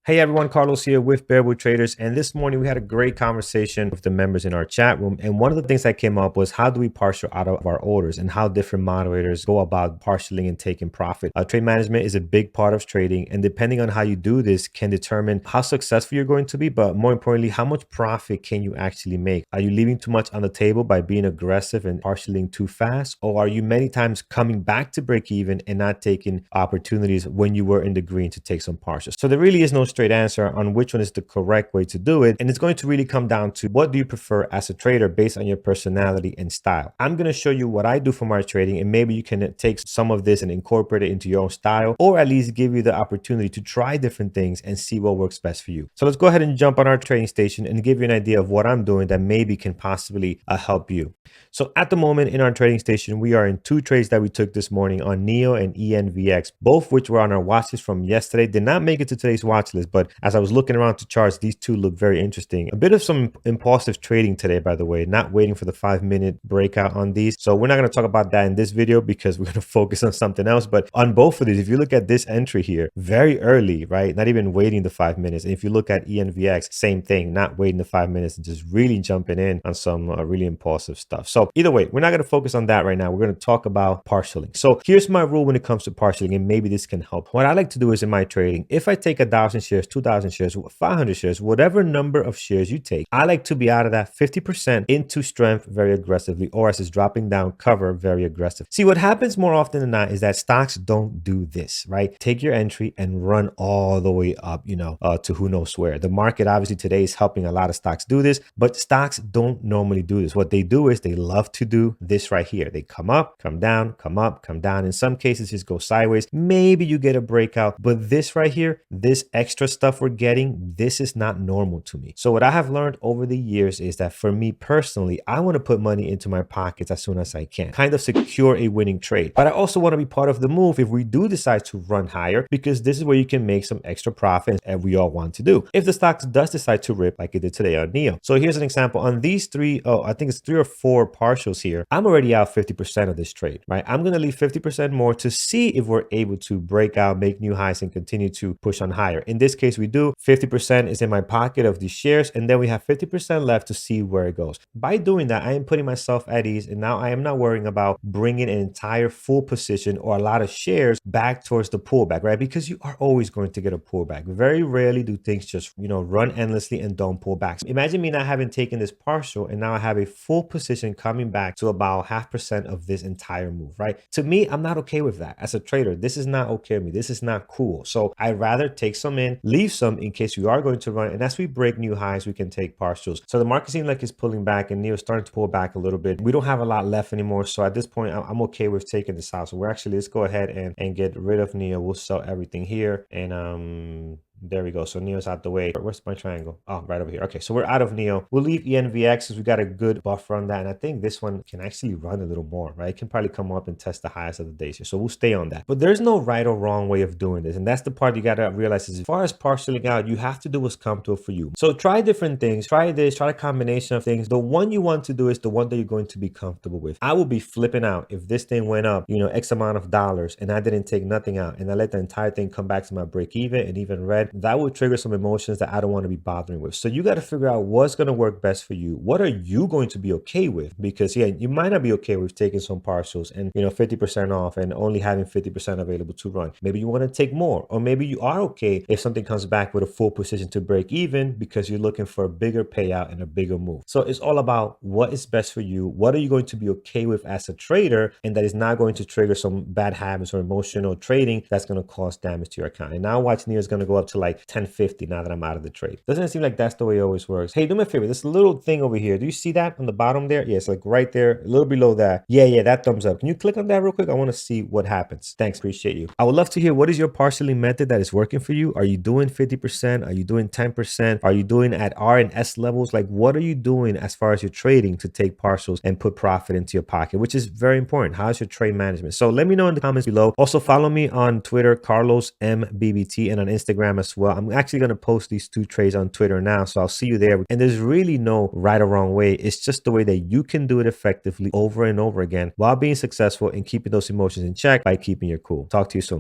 Hey everyone, Carlos here with Bearwood Traders. And this morning we had a great conversation with the members in our chat room. And one of the things that came up was how do we partial out of our orders and how different moderators go about partialing and taking profit. Trade management is a big part of trading. And depending on how you do this can determine how successful you're going to be. But more importantly, how much profit can you actually make? Are you leaving too much on the table by being aggressive and partialing too fast? Or are you many times coming back to break even and not taking opportunities when you were in the green to take some partials? So there really is no straight answer on which one is the correct way to do it. And it's going to really come down to what do you prefer as a trader based on your personality and style. I'm going to show you what I do for my trading, and maybe you can take some of this and incorporate it into your own style, or at least give you the opportunity to try different things and see what works best for you. So let's go ahead and jump on our trading station and give you an idea of what I'm doing that maybe can possibly help you. So at the moment in our trading station, we are in two trades that we took this morning on NEO and ENVX, both which were on our watch list from yesterday. Did not make it to today's watch list, but as I was looking around the charts, these two look very interesting. A bit of some impulsive trading today, by the way, not waiting for the 5-minute breakout on these. So we're not going to talk about that in this video because we're going to focus on something else. But on both of these, if you look at this entry here, very early, right? Not even waiting the 5 minutes. And if you look at ENVX, same thing, not waiting the 5 minutes and just really jumping in on some really impulsive stuff. So either way, we're not going to focus on that right now. We're going to talk about partialing. So here's my rule when it comes to partialing, and maybe this can help. What I like to do is in my trading, if I take 1,000 shares, 2,000 shares, 500 shares, whatever number of shares you take, I like to be out of that 50% into strength very aggressively, or as it's dropping down, cover very aggressive. See, what happens more often than not is that stocks don't do this, right? Take your entry and run all the way up, to who knows where. The market obviously today is helping a lot of stocks do this, but stocks don't normally do this. What they do is they love to do this right here. They come up, come down, come up, come down. In some cases, just go sideways. Maybe you get a breakout, but this right here, this extra stuff we're getting, this is not normal to me. So what I have learned over the years is that for me personally, I want to put money into my pockets as soon as I can, kind of secure a winning trade. But I also want to be part of the move if we do decide to run higher, because this is where you can make some extra profits, and we all want to do. If the stock does decide to rip like it did today on NEO. So here's an example on these three, I think it's 3 or 4 partials here. I'm already out 50% of this trade, right? I'm going to leave 50% more to see if we're able to break out, make new highs, and continue to push on higher. In this case, we do. 50% is in my pocket of these shares, and then we have 50% left to see where it goes. By doing that, I am putting myself at ease, and now I am not worrying about bringing an entire full position or a lot of shares back towards the pullback, right? Because you are always going to get a pullback. Very rarely do things just, run endlessly and don't pull back. So imagine me not having taken this partial, and now I have a full position coming back to about 0.5% of this entire move, right? To me, I'm not okay with that. As a trader, this is not okay with me. This is not cool. So I'd rather take some in, leave some in case you are going to run. And as we break new highs, we can take partials. So the market seems like it's pulling back, and NEO's starting to pull back a little bit. We don't have a lot left anymore. So at this point, I'm okay with taking this out. So we're actually, let's go ahead and get rid of NEO. We'll sell everything here. And there we go. So NEO's out the way. Where's my triangle? Oh, right over here. Okay, so we're out of NEO. We'll leave ENVX because we got a good buffer on that. And I think this one can actually run a little more, right? It can probably come up and test the highest of the days here. So we'll stay on that. But there's no right or wrong way of doing this. And that's the part you got to realize is as far as partialing out, you have to do what's comfortable for you. So try different things. Try this, try a combination of things. The one you want to do is the one that you're going to be comfortable with. I will be flipping out if this thing went up, X amount of dollars, and I didn't take nothing out, and I let the entire thing come back to my break even and even red. That would trigger some emotions that I don't want to be bothering with. So you got to figure out what's going to work best for you. What are you going to be okay with? Because you might not be okay with taking some partials and 50% off and only having 50% available to run. Maybe you want to take more, or maybe you are okay if something comes back with a full position to break even because you're looking for a bigger payout and a bigger move. So it's all about what is best for you. What are you going to be okay with as a trader, and that is not going to trigger some bad habits or emotional trading that's going to cause damage to your account. And now watch NEO is going to go up to like 1050 now that I'm out of the trade. Doesn't it seem like that's the way it always works? Hey, do me a favor. This little thing over here. Do you see that on the bottom there? Yeah, it's like right there, a little below that. Yeah, that thumbs up. Can you click on that real quick? I want to see what happens. Thanks. Appreciate you. I would love to hear what is your partialing method that is working for you. Are you doing 50%? Are you doing 10%? Are you doing at R and S levels? Like, what are you doing as far as your trading to take partials and put profit into your pocket, which is very important. How's your trade management? So let me know in the comments below. Also follow me on Twitter, Carlos MBBT, and on Instagram as well. I'm actually going to post these two trades on Twitter now, so I'll see you there. And there's really no right or wrong way. It's just the way that you can do it effectively over and over again while being successful and keeping those emotions in check by keeping your cool. Talk to you soon.